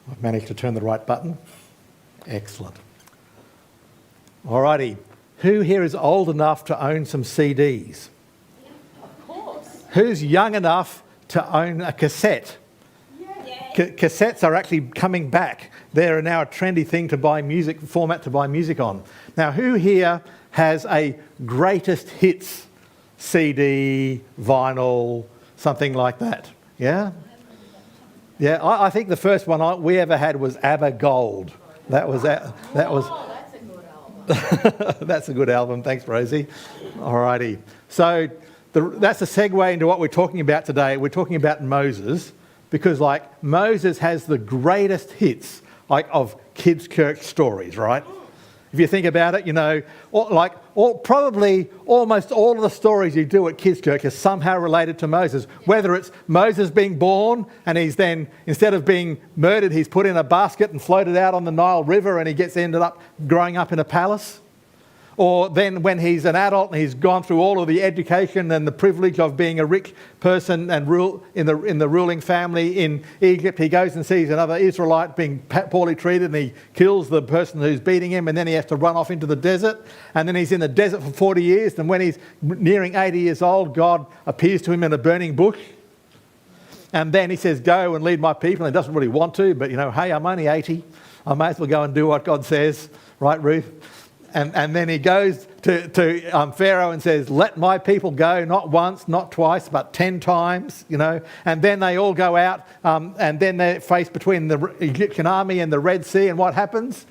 I've managed to turn the right button. Excellent. Alrighty. Who here is old enough to own some CDs? Of course. Who's young enough to own a cassette? Cassettes are actually coming back. They're now a trendy thing to buy music, format to buy music on. Now, who here has a greatest hits CD, vinyl, something like that? Yeah? Yeah, I think the first one we ever had was ABBA Gold. That was... Oh, that's a good album. That's a good album. Thanks, Rosie. Alrighty. So that's a segue into what we're talking about today. We're talking about Moses. Because, Moses has the greatest hits, of kids' church stories, right? If you think about it, probably almost all of the stories you do at kids' church are somehow related to Moses. Whether it's Moses being born and he's then, instead of being murdered, he's put in a basket and floated out on the Nile River and he ended up growing up in a palace. Or then when he's an adult and he's gone through all of the education and the privilege of being a rich person and rule in the ruling family in Egypt, he goes and sees another Israelite being poorly treated and he kills the person who's beating him, and then he has to run off into the desert, and then he's in the desert for 40 years, and when he's nearing 80 years old, God appears to him in a burning bush. And then he says, go and lead my people. And he doesn't really want to, but hey, I'm only 80. I may as well go and do what God says. Right, Ruth? And then he goes to Pharaoh and says, let my people go, not once, not twice, but 10 times, And then they all go out, and then they're faced between the Egyptian army and the Red Sea. And what happens?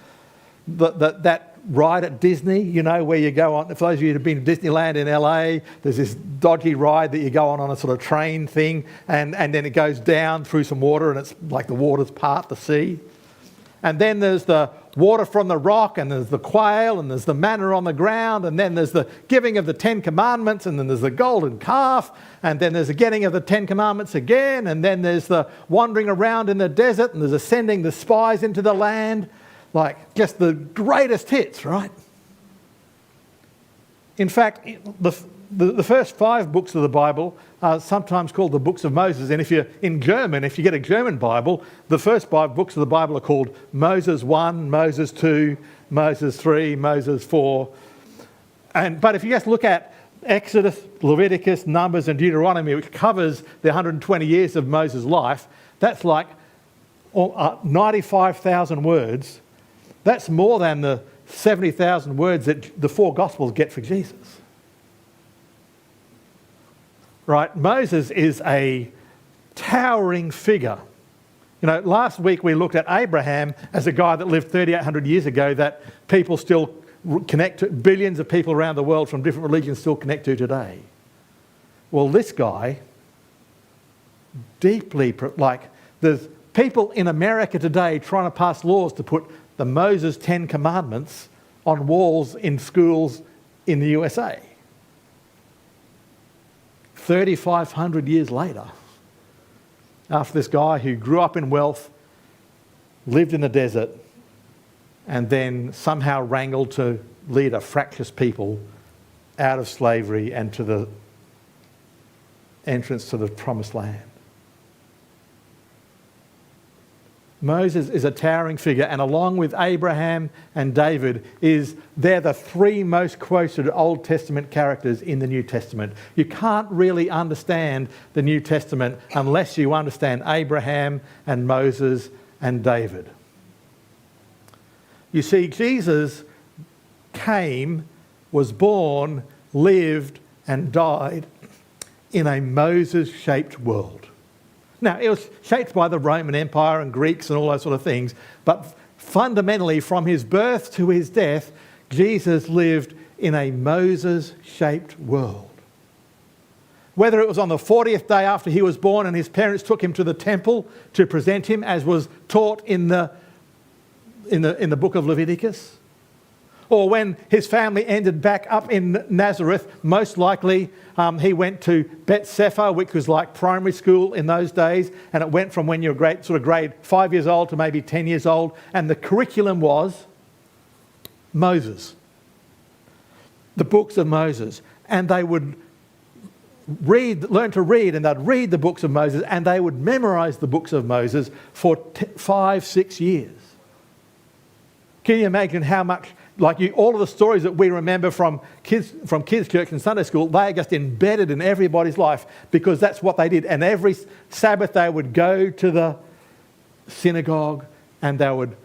That ride at Disney, where you go on, for those of you who have been to Disneyland in LA, there's this dodgy ride that you go on a sort of train thing, and then it goes down through some water, and it's like the waters part the sea. And then there's the water from the rock, and there's the quail, and there's the manna on the ground, and then there's the giving of the 10 Commandments, and then there's the golden calf, and then there's the getting of the 10 Commandments again, and then there's the wandering around in the desert, and there's sending the spies into the land. Just the greatest hits, right? In fact, the first 5 books of the Bible are sometimes called the books of Moses. And if you get a German Bible, the first 5 books of the Bible are called Moses 1, Moses 2, Moses 3, Moses 4. But if you just look at Exodus, Leviticus, Numbers and Deuteronomy, which covers the 120 years of Moses' life, that's 95,000 words. That's more than the 70,000 words that the 4 Gospels get for Jesus. Right, Moses is a towering figure. Last week we looked at Abraham as a guy that lived 3,800 years ago that people still connect to, billions of people around the world from different religions still connect to today. Well, this guy, there's people in America today trying to pass laws to put the Moses 10 Commandments on walls in schools in the USA. 3,500 years later, after this guy who grew up in wealth, lived in the desert, and then somehow wrangled to lead a fractious people out of slavery and to the entrance to the promised land. Moses is a towering figure, and along with Abraham and David, they're the 3 most quoted Old Testament characters in the New Testament. You can't really understand the New Testament unless you understand Abraham and Moses and David. You see, Jesus came, was born, lived and died in a Moses-shaped world. Now, it was shaped by the Roman Empire and Greeks and all those sort of things, but fundamentally, from his birth to his death, Jesus lived in a Moses-shaped world. Whether it was on the 40th day after he was born and his parents took him to the temple to present him, as was taught in the book of Leviticus, or when his family ended back up in Nazareth, most likely he went to Bet Sefer, which was like primary school in those days, and it went from when you're grade 5 years old to maybe 10 years old, and the curriculum was Moses, the books of Moses, and they would learn to read, and they'd read the books of Moses, and they would memorize the books of Moses for 5-6 years. Can you imagine how much, all of the stories that we remember from kids church and Sunday school, they are just embedded in everybody's life because that's what they did. And every Sabbath they would go to the synagogue, and they would,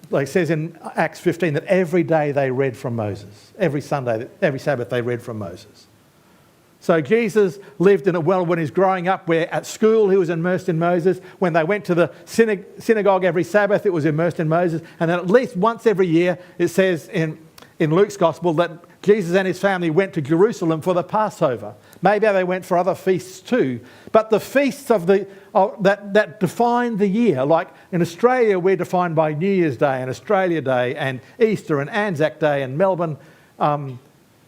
like it says in Acts 15, that every day they read from Moses. Every Sabbath they read from Moses. So Jesus lived in a world when he was growing up where at school he was immersed in Moses. When they went to the synagogue every Sabbath, it was immersed in Moses. And then at least once every year, it says in Luke's Gospel that Jesus and his family went to Jerusalem for the Passover. Maybe they went for other feasts too. But the feasts that define the year, like in Australia, we're defined by New Year's Day and Australia Day and Easter and Anzac Day and Melbourne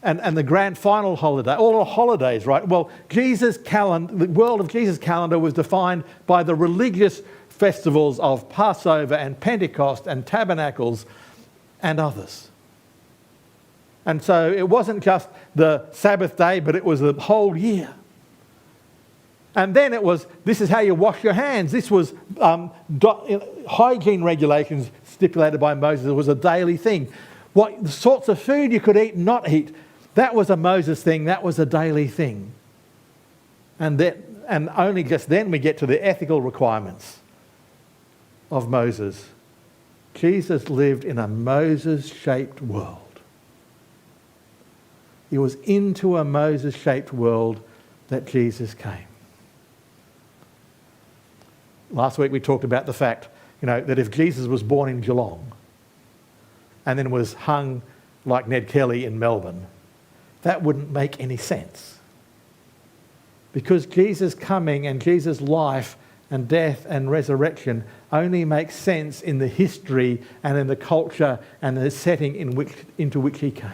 and the grand final holiday, all the holidays, right? Well, the world of Jesus' calendar was defined by the religious festivals of Passover and Pentecost and Tabernacles and others. And so it wasn't just the Sabbath day, but it was the whole year. And then this is how you wash your hands. This was hygiene regulations stipulated by Moses. It was a daily thing. The sorts of food you could eat and not eat, that was a Moses thing. That was a daily thing. And only just then we get to the ethical requirements of Moses. Jesus lived in a Moses-shaped world. It was into a Moses-shaped world that Jesus came. Last week we talked about the fact, that if Jesus was born in Geelong and then was hung like Ned Kelly in Melbourne, that wouldn't make any sense. Because Jesus' coming and Jesus' life and death and resurrection only makes sense in the history and in the culture and the setting into which he came.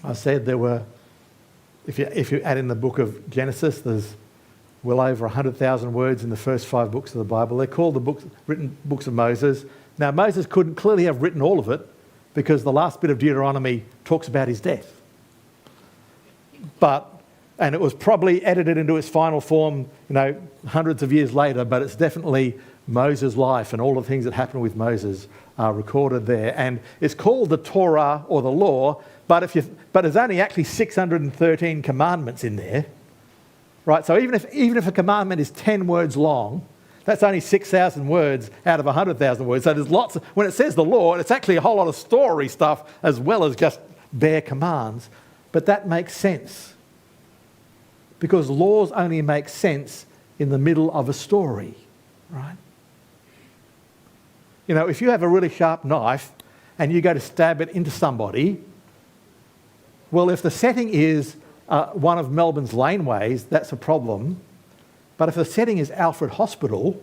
I said there were, if you add in the book of Genesis, there's well over 100,000 words in the first 5 books of the Bible. They're called the written books of Moses. Now, Moses couldn't clearly have written all of it because the last bit of Deuteronomy talks about his death. And it was probably edited into its final form, hundreds of years later, but it's definitely Moses' life and all the things that happened with Moses are recorded there. And it's called the Torah or the law, but there's only actually 613 commandments in there. Right, so even if a commandment is 10 words long, that's only 6,000 words out of 100,000 words. So there's lots when it says the law, it's actually a whole lot of story stuff as well as just bare commands. But that makes sense. Because laws only make sense in the middle of a story, right? If you have a really sharp knife and you go to stab it into somebody, well, if the setting is one of Melbourne's laneways, that's a problem. But if the setting is Alfred Hospital,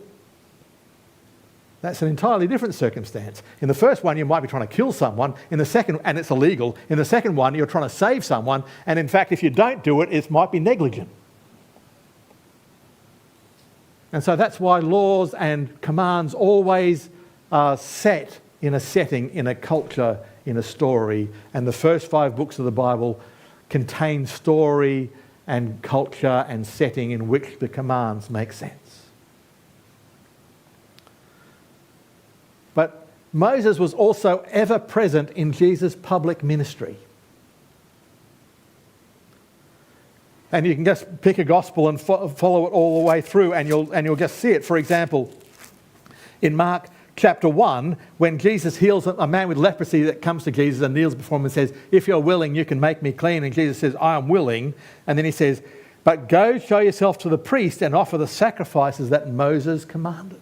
that's an entirely different circumstance. In the first one, you might be trying to kill someone. In the second, and it's illegal. In the second one, you're trying to save someone. And in fact, if you don't do it, it might be negligent. And so that's why laws and commands always are set in a setting, in a culture, in a story. And the first 5 books of the Bible contain story and culture and setting in which the commands make sense. But Moses was also ever present in Jesus' public ministry. And you can just pick a gospel and follow it all the way through and you'll just see it. For example, in Mark chapter 1, when Jesus heals a man with leprosy that comes to Jesus and kneels before him and says, "If you're willing, you can make me clean." And Jesus says, "I am willing." And then he says, "But go show yourself to the priest and offer the sacrifices that Moses commanded."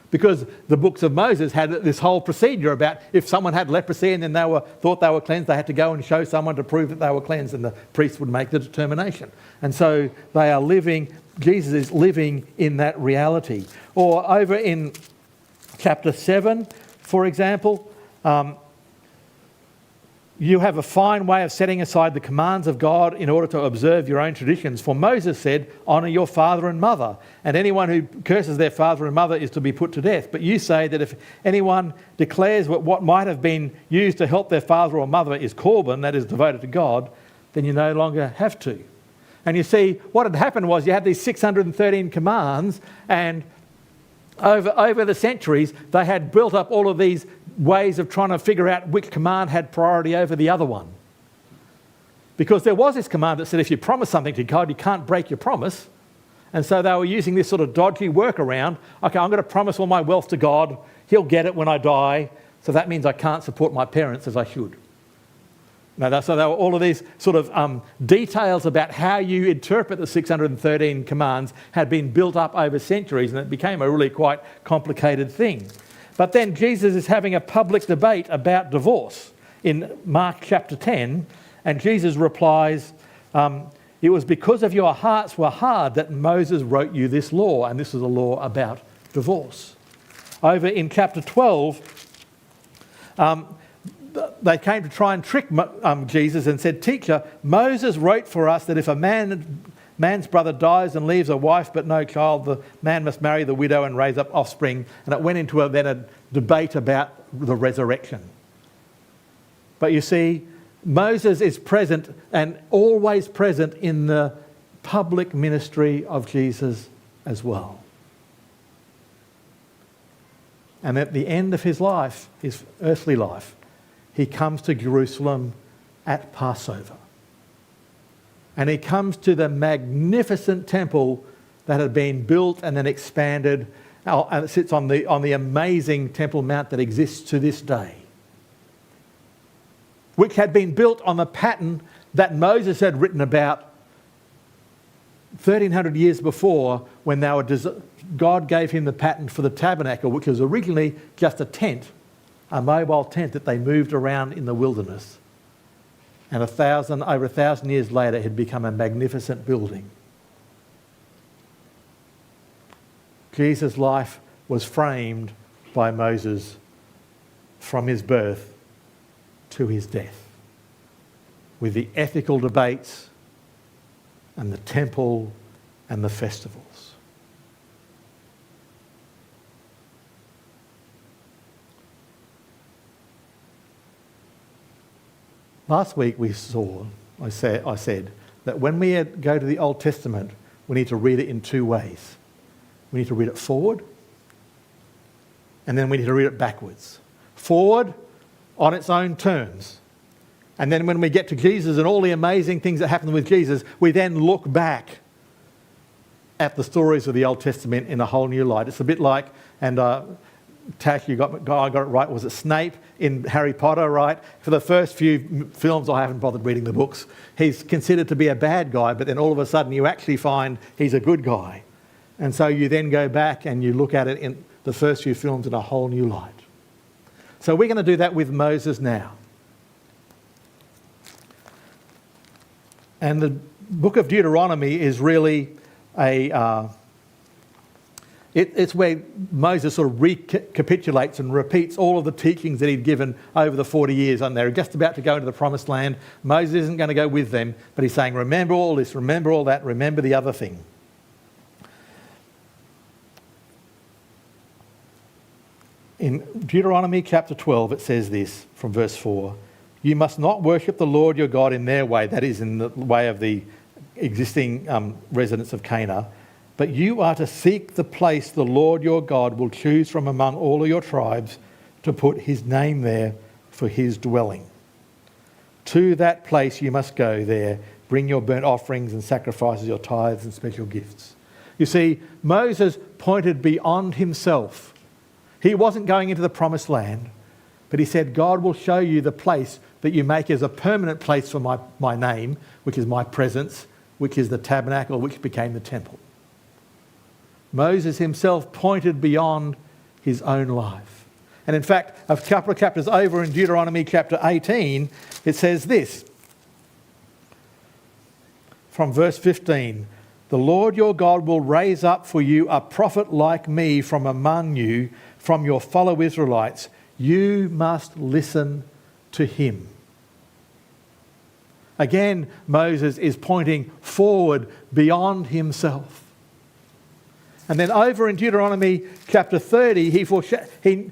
Because the books of Moses had this whole procedure about if someone had leprosy and then thought they were cleansed, they had to go and show someone to prove that they were cleansed, and the priest would make the determination. And so Jesus is living in that reality. Or over in chapter 7, for example, you have a fine way of setting aside the commands of God in order to observe your own traditions. For Moses said, honour your father and mother, and anyone who curses their father and mother is to be put to death. But you say that if anyone declares what might have been used to help their father or mother is Corban, that is devoted to God, then you no longer have to. And you see, what had happened was you had these 613 commands, and over the centuries, they had built up all of these ways of trying to figure out which command had priority over the other one. Because there was this command that said if you promise something to God, you can't break your promise. And so they were using this sort of dodgy workaround. Okay, I'm going to promise all my wealth to God. He'll get it when I die. So that means I can't support my parents as I should. So there were all of these sort of details about how you interpret the 613 commands had been built up over centuries, and it became a really quite complicated thing. But then Jesus is having a public debate about divorce in Mark chapter 10, and Jesus replies, it was because of your hearts were hard that Moses wrote you this law, and this is a law about divorce. Over in chapter 12, they came to try and trick Jesus and said, Teacher, Moses wrote for us that if a man's brother dies and leaves a wife but no child, the man must marry the widow and raise up offspring. And it went into then a debate about the resurrection. But you see, Moses is present and always present in the public ministry of Jesus as well. And at the end of his life, his earthly life, he comes to Jerusalem at Passover. And he comes to the magnificent temple that had been built and then expanded, and it sits on the amazing Temple Mount that exists to this day, which had been built on the pattern that Moses had written about 1,300 years before, when God gave him the pattern for the tabernacle, which was originally just a tent, a mobile tent that they moved around in the wilderness. And over 1,000 years later, it had become a magnificent building. Jesus' life was framed by Moses from his birth to his death, with the ethical debates and the temple and the festivals. Last week I said that when we go to the Old Testament, we need to read it in two ways. We need to read it forward, and then we need to read it backwards. Forward on its own terms. And then when we get to Jesus and all the amazing things that happen with Jesus, we then look back at the stories of the Old Testament in a whole new light. It's a bit like, and Tash, I got it right, was it Snape in Harry Potter, right? For the first few films, I haven't bothered reading the books. He's considered to be a bad guy, but then all of a sudden you actually find he's a good guy. And so you then go back and you look at it in the first few films in a whole new light. So we're going to do that with Moses now. And the book of Deuteronomy is really it's where Moses sort of recapitulates and repeats all of the teachings that he'd given over the 40 years. And they're just about to go into the promised land. Moses isn't going to go with them, but he's saying, remember all this, remember all that, remember the other thing. In Deuteronomy chapter 12, it says this from verse 4, you must not worship the Lord your God in their way, that is, in the way of the existing residents of Canaan, but you are to seek the place the Lord your God will choose from among all of your tribes to put his name there for his dwelling. To that place you must go there, bring your burnt offerings and sacrifices, your tithes and special gifts. You see, Moses pointed beyond himself. He wasn't going into the promised land, but he said, God will show you the place that you make as a permanent place for my name, which is my presence, which is the tabernacle, which became the temple. Moses himself pointed beyond his own life. And in fact, a couple of chapters over in Deuteronomy chapter 18, it says this, from verse 15, the Lord your God will raise up for you a prophet like me from among you, from your fellow Israelites. You must listen to him. Again, Moses is pointing forward beyond himself. And then over in Deuteronomy chapter 30, he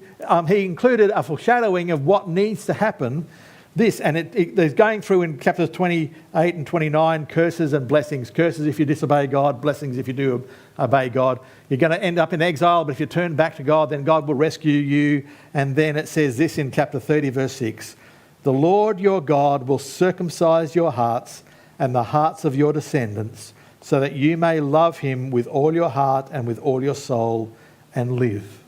included a foreshadowing of what needs to happen. There's going through in chapters 28 and 29, curses and blessings. Curses if you disobey God, blessings if you do obey God. You're going to end up in exile, but if you turn back to God, then God will rescue you. And then it says this in chapter 30, verse 6. The Lord your God will circumcise your hearts and the hearts of your descendants, so that you may love him with all your heart and with all your soul and live.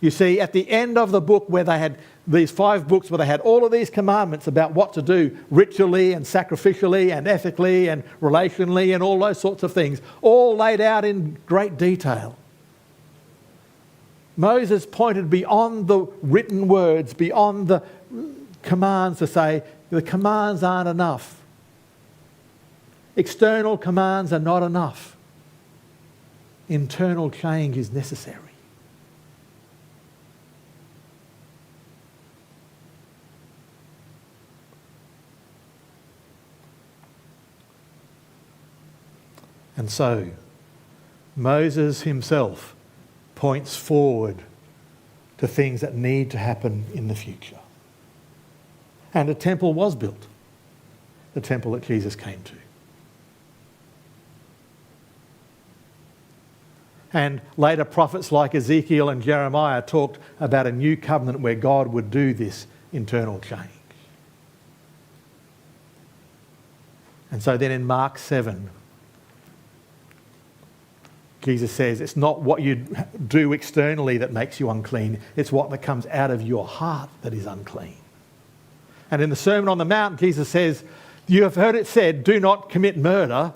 You see, at the end of the book where they had these 5 books where they had all of these commandments about what to do ritually and sacrificially and ethically and relationally and all those sorts of things, all laid out in great detail. Moses pointed beyond the written words, beyond the commands to say, the commands aren't enough. External commands are not enough. Internal change is necessary. And so, Moses himself points forward to things that need to happen in the future. And a temple was built, the temple that Jesus came to. And later prophets like Ezekiel and Jeremiah talked about a new covenant where God would do this internal change. And so then in Mark 7, Jesus says it's not what you do externally that makes you unclean, it's what that comes out of your heart that is unclean. And in the Sermon on the Mount, Jesus says, you have heard it said, do not commit murder,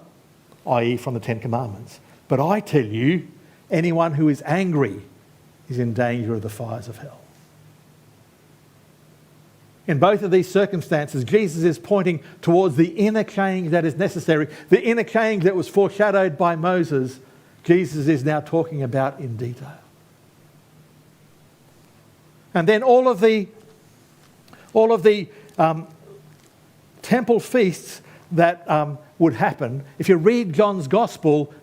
i.e. from the 10 Commandments. But I tell you, anyone who is angry is in danger of the fires of hell. In both of these circumstances, Jesus is pointing towards the inner change that is necessary. The inner change that was foreshadowed by Moses, Jesus is now talking about in detail. And then all of the temple feasts that would happen, if you read John's Gospel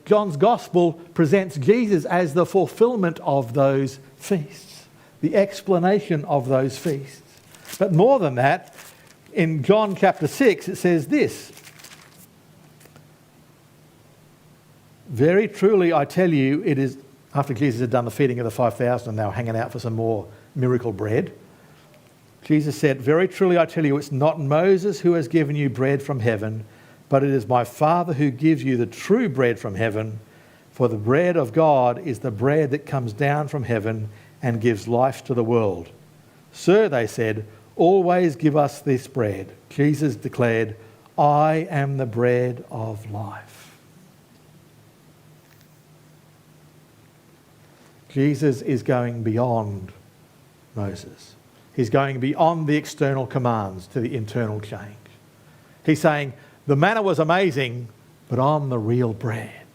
presents Jesus as the fulfillment of those feasts, the explanation of those feasts. But more than that, in John chapter 6, it says this, very truly I tell you, it is, after Jesus had done the feeding of the 5,000 and they were hanging out for some more miracle bread, Jesus said, very truly I tell you, it's not Moses who has given you bread from heaven, but it is my Father who gives you the true bread from heaven. For the bread of God is the bread that comes down from heaven and gives life to the world. Sir, they said, always give us this bread. Jesus declared, I am the bread of life. Jesus is going beyond Moses. He's going beyond the external commands to the internal change. He's saying, the manna was amazing, but I'm the real bread.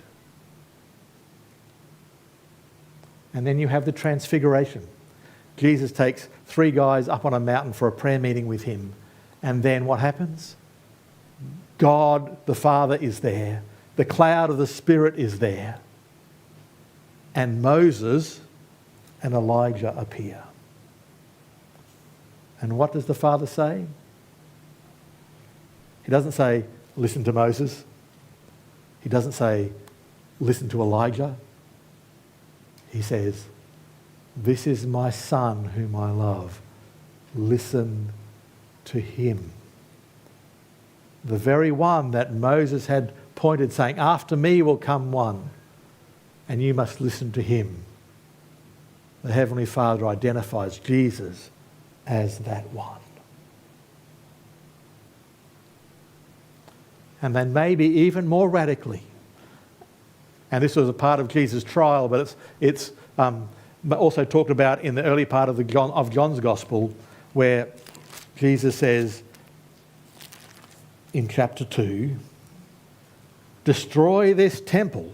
And then you have the transfiguration. Jesus takes 3 guys up on a mountain for a prayer meeting with him. And then what happens? God, the Father, is there. The cloud of the Spirit is there. And Moses and Elijah appear. And what does the Father say? He doesn't say, listen to Moses. He doesn't say, listen to Elijah. He says, this is my Son whom I love. Listen to him. The very one that Moses had pointed, saying, after me will come one, and you must listen to him. The Heavenly Father identifies Jesus as that one. And then maybe even more radically, and this was a part of Jesus' trial, but it's also talked about in the early part of John's Gospel, where Jesus says in chapter 2, destroy this temple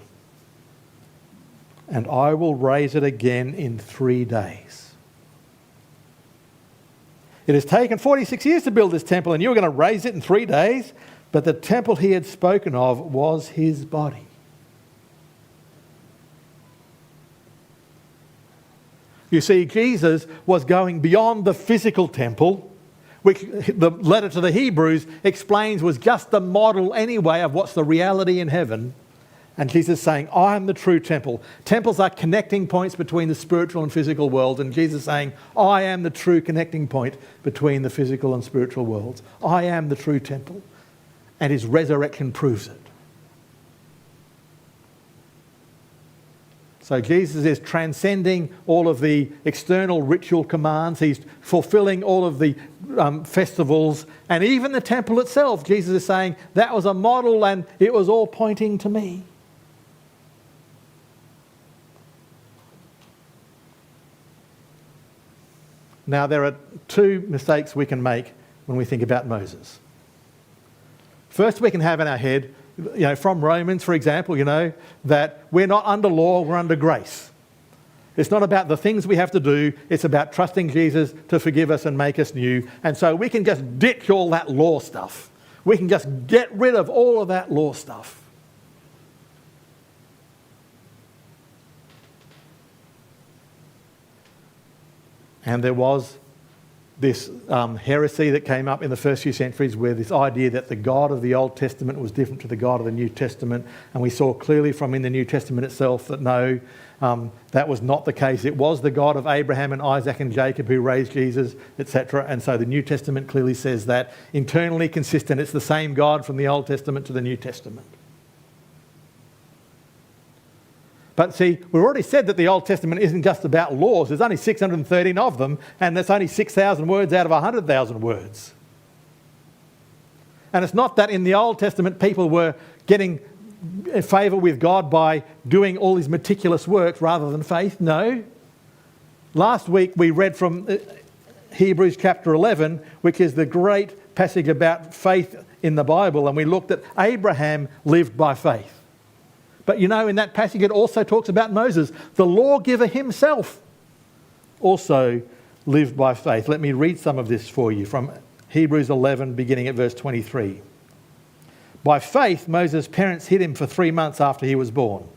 and I will raise it again in 3 days. It has taken 46 years to build this temple and you're going to raise it in 3 days? but the temple he had spoken of was his body. You see, Jesus was going beyond the physical temple, which the letter to the Hebrews explains was just the model anyway of what's the reality in heaven. And Jesus is saying, I am the true temple. Temples are connecting points between the spiritual and physical world. And Jesus is saying, I am the true connecting point between the physical and spiritual worlds. I am the true temple. And his resurrection proves it. So Jesus is transcending all of the external ritual commands. He's fulfilling all of the festivals. And even the temple itself, Jesus is saying, that was a model and it was all pointing to me. Now, there are two mistakes we can make when we think about Moses. First, we can have in our head, from Romans, for example, that we're not under law, we're under grace. It's not about the things we have to do, it's about trusting Jesus to forgive us and make us new. And so we can just ditch all that law stuff. We can just get rid of all of that law stuff. And there was this heresy that came up in the first few centuries where this idea that the God of the Old Testament was different to the God of the New Testament. And we saw clearly from in the New Testament itself that no, that was not the case. It was the God of Abraham and Isaac and Jacob who raised Jesus, etc. And so the New Testament clearly says that. Internally consistent, it's the same God from the Old Testament to the New Testament. But see, we've already said that the Old Testament isn't just about laws. There's only 613 of them, and there's only 6,000 words out of 100,000 words. And it's not that in the Old Testament people were getting favour with God by doing all these meticulous works rather than faith. No. Last week we read from Hebrews chapter 11, which is the great passage about faith in the Bible, and we looked at Abraham lived by faith. But in that passage it also talks about Moses. The lawgiver himself also lived by faith. Let me read some of this for you from Hebrews 11, beginning at verse 23. By faith, Moses' parents hid him for 3 months after he was born.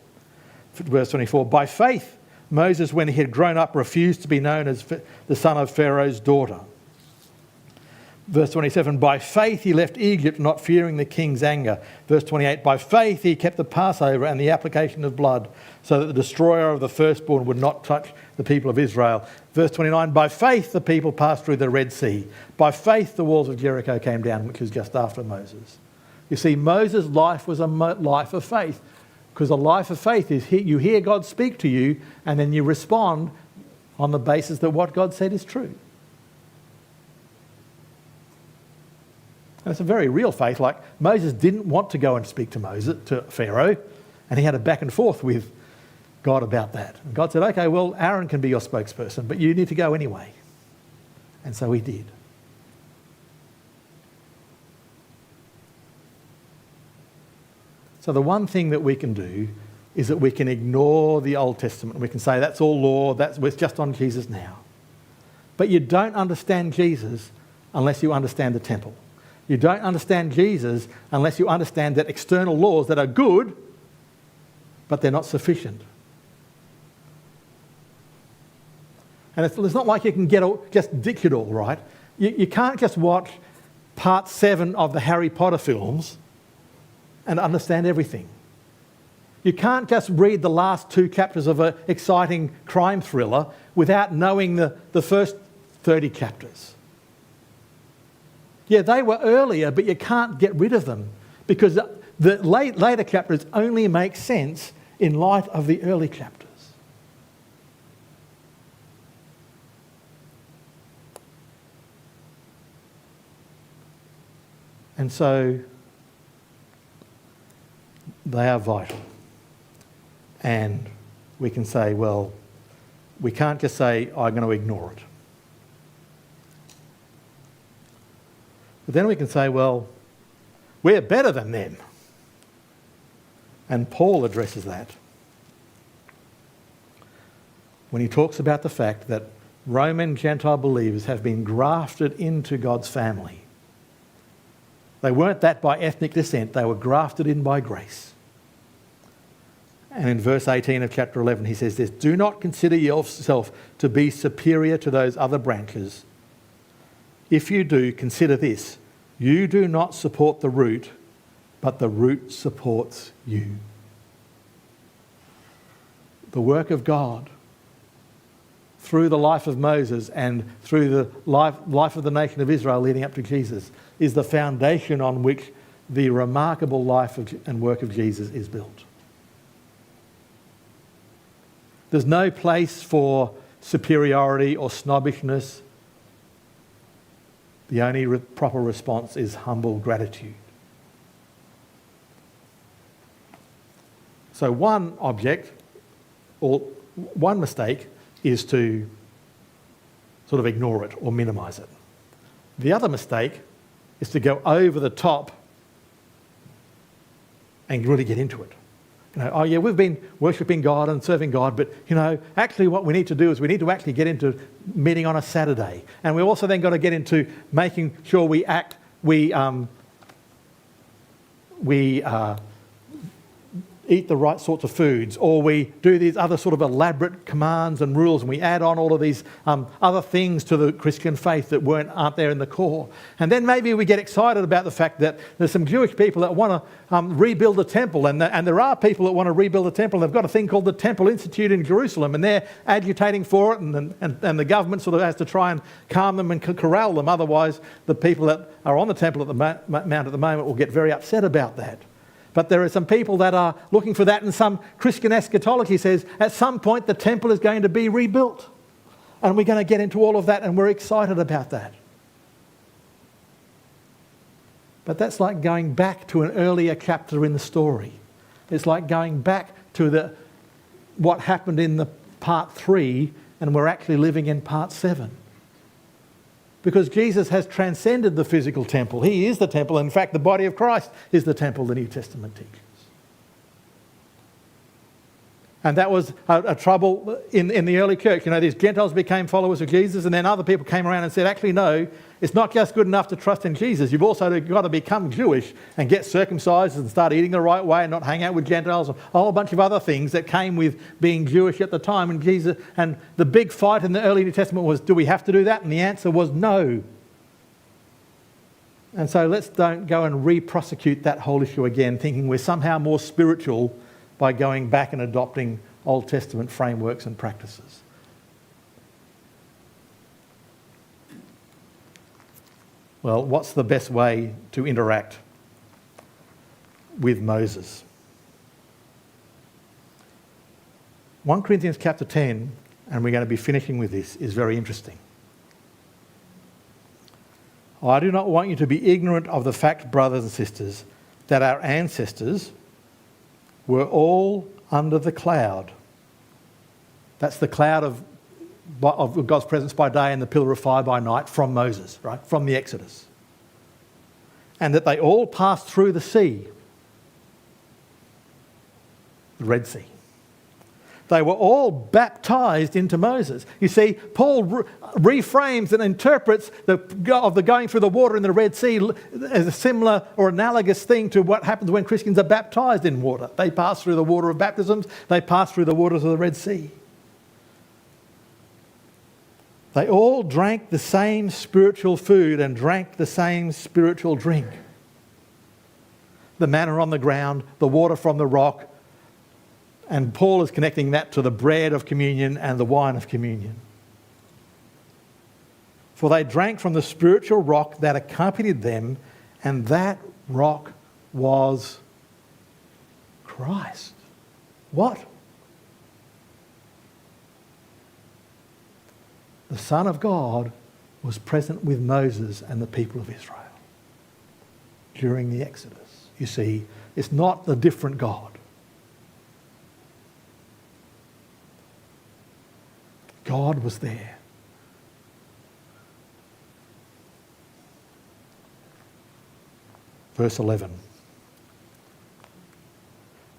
Verse 24. By faith, Moses, when he had grown up, refused to be known as the son of Pharaoh's daughter. Verse 27, by faith he left Egypt, not fearing the king's anger. Verse 28, by faith he kept the Passover and the application of blood, so that the destroyer of the firstborn would not touch the people of Israel. Verse 29, by faith the people passed through the Red Sea. By faith the walls of Jericho came down, which was just after Moses. You see, Moses' life was a life of faith, because a life of faith is you hear God speak to you and then you respond on the basis that what God said is true. And it's a very real faith. Like Moses didn't want to go and speak to Pharaoh, and he had a back and forth with God about that. And God said, okay, well, Aaron can be your spokesperson, but you need to go anyway. And so he did. So the one thing that we can do is that we can ignore the Old Testament. We can say that's all law, we're just on Jesus now. But you don't understand Jesus unless you understand the temple. You don't understand Jesus unless you understand that external laws that are good, but they're not sufficient. And it's not like you can just ditch it all, right? You can't just watch part 7 of the Harry Potter films and understand everything. You can't just read the last 2 chapters of an exciting crime thriller without knowing the first 30 chapters. Yeah, they were earlier, but you can't get rid of them because the later chapters only make sense in light of the early chapters. And so they are vital. And we can say, well, we can't just say, I'm going to ignore it. But then we can say, well, we're better than them. And Paul addresses that when he talks about the fact that Roman Gentile believers have been grafted into God's family. They weren't that by ethnic descent. They were grafted in by grace. And in verse 18 of chapter 11, he says this, "Do not consider yourself to be superior to those other branches. If you do, consider this. You do not support the root, but the root supports you." The work of God through the life of Moses and through the life of the nation of Israel leading up to Jesus is the foundation on which the remarkable life and work of Jesus is built. There's no place for superiority or snobbishness. The only proper response is humble gratitude. So one mistake is to sort of ignore it or minimise it. The other mistake is to go over the top and really get into it. Oh yeah, we've been worshipping God and serving God, but actually what we need to do is we need to actually get into meeting on a Saturday. And we also then got to get into making sure we eat the right sorts of foods, or we do these other sort of elaborate commands and rules, and we add on all of these other things to the Christian faith that aren't there in the core. And then maybe we get excited about the fact that there's some Jewish people that want to rebuild the temple, and there are people that want to rebuild the temple. They've got a thing called the Temple Institute in Jerusalem, and they're agitating for it, and the government sort of has to try and calm them and corral them. Otherwise, the people that are on the temple at the mount at the moment will get very upset about that. But there are some people that are looking for that, and some Christian eschatology says at some point the temple is going to be rebuilt. And we're going to get into all of that, and we're excited about that. But that's like going back to an earlier chapter in the story. It's like going back to what happened in the part 3, and we're actually living in part 7. Because Jesus has transcended the physical temple. He is the temple. In fact, the body of Christ is the temple the New Testament teaches. And that was a trouble in the early church. These Gentiles became followers of Jesus, and then other people came around and said, actually, no, it's not just good enough to trust in Jesus. You've also got to become Jewish and get circumcised and start eating the right way and not hang out with Gentiles, and a whole bunch of other things that came with being Jewish at the time. And the big fight in the early New Testament was, do we have to do that? And the answer was no. And so let's don't go and re-prosecute that whole issue again, thinking we're somehow more spiritual by going back and adopting Old Testament frameworks and practices. Well, what's the best way to interact with Moses? 1 Corinthians chapter 10, and we're going to be finishing with this, is very interesting. I do not want you to be ignorant of the fact, brothers and sisters, that our ancestors were all under the cloud. That's the cloud of God's presence by day and the pillar of fire by night from Moses, right? From the Exodus. And that they all passed through the sea, the Red Sea. They were all baptized into Moses. You see, Paul reframes and interprets the going through the water in the Red Sea as a similar or analogous thing to what happens when Christians are baptized in water. They pass through the water of baptisms. They pass through the waters of the Red Sea. They all drank the same spiritual food and drank the same spiritual drink. The manna on the ground, the water from the rock, and Paul is connecting that to the bread of communion and the wine of communion. For they drank from the spiritual rock that accompanied them, and that rock was Christ. What? The Son of God was present with Moses and the people of Israel during the Exodus. You see, it's not a different God. God was there. Verse 11.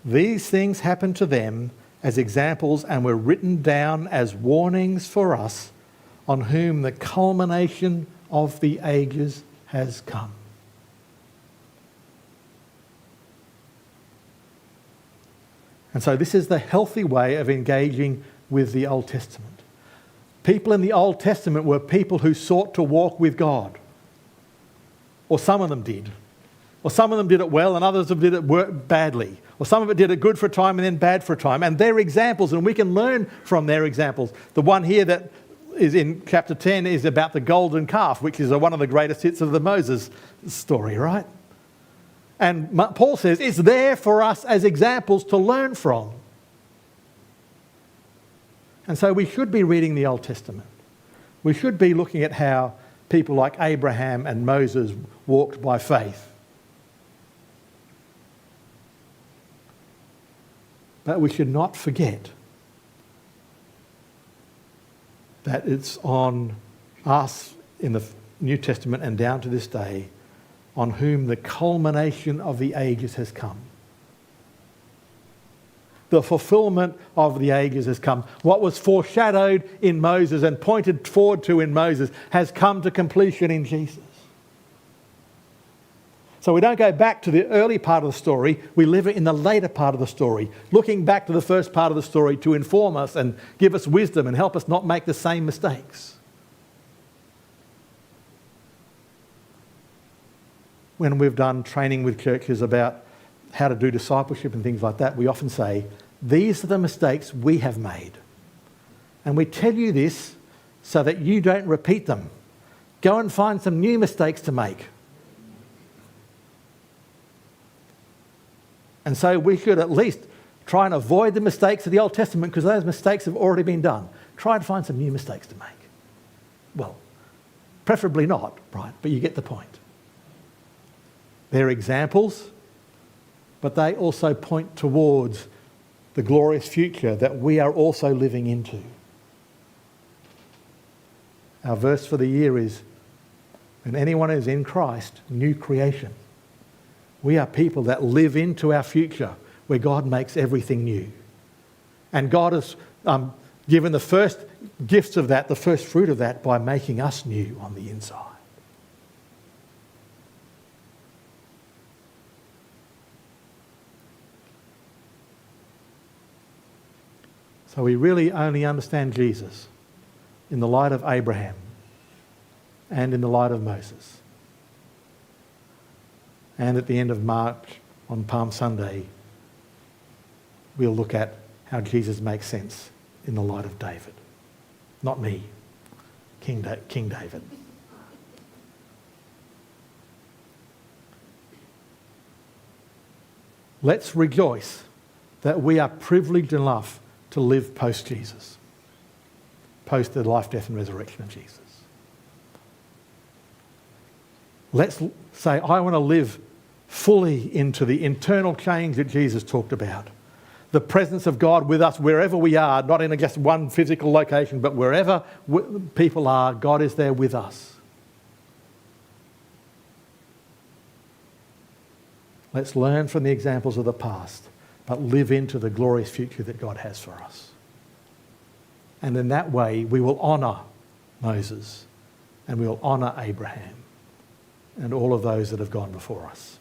These things happened to them as examples and were written down as warnings for us, on whom the culmination of the ages has come. And so this is the healthy way of engaging with the Old Testament. People in the Old Testament were people who sought to walk with God. Or some of them did. Or some of them did it well and others did it badly. Or some of it did it good for a time and then bad for a time. And they're examples, and we can learn from their examples. The one here that is in chapter 10 is about the golden calf, which is one of the greatest hits of the Moses story, right? And Paul says it's there for us as examples to learn from. And so we should be reading the Old Testament. We should be looking at how people like Abraham and Moses walked by faith. But we should not forget that it's on us in the New Testament and down to this day on whom the culmination of the ages has come. The fulfillment of the ages has come. What was foreshadowed in Moses and pointed forward to in Moses has come to completion in Jesus. So we don't go back to the early part of the story, we live in the later part of the story, looking back to the first part of the story to inform us and give us wisdom and help us not make the same mistakes. When we've done training with churches about how to do discipleship and things like that, we often say, these are the mistakes we have made. And we tell you this so that you don't repeat them. Go and find some new mistakes to make. And so we should at least try and avoid the mistakes of the Old Testament because those mistakes have already been done. Try and find some new mistakes to make. Well, preferably not, right? But you get the point. They're examples, but they also point towards the glorious future that we are also living into. Our verse for the year is, and anyone who is in Christ, new creation. We are people that live into our future where God makes everything new. And God has given the first gifts of that, the first fruit of that, by making us new on the inside. So we really only understand Jesus in the light of Abraham and in the light of Moses. And at the end of March, on Palm Sunday, we'll look at how Jesus makes sense in the light of David. Not me, King David. Let's rejoice that we are privileged enough to live post-Jesus, post the life, death and resurrection of Jesus. Let's say, I want to live fully into the internal change that Jesus talked about. The presence of God with us wherever we are, not in just one physical location, but wherever people are, God is there with us. Let's learn from the examples of the past, but live into the glorious future that God has for us. And in that way, we will honour Moses and we will honour Abraham and all of those that have gone before us.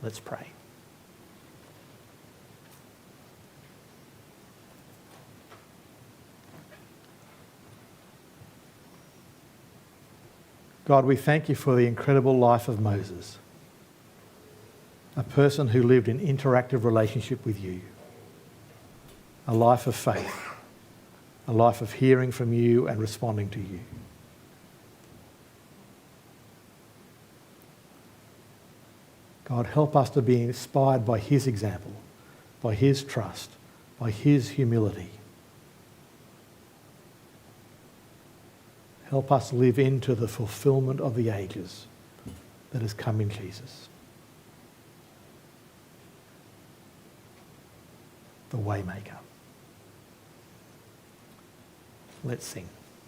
Let's pray. God, we thank you for the incredible life of Moses, a person who lived in interactive relationship with you, a life of faith, a life of hearing from you and responding to you. God, help us to be inspired by his example, by his trust, by his humility. Help us live into the fulfillment of the ages that has come in Jesus. The Waymaker. Let's sing.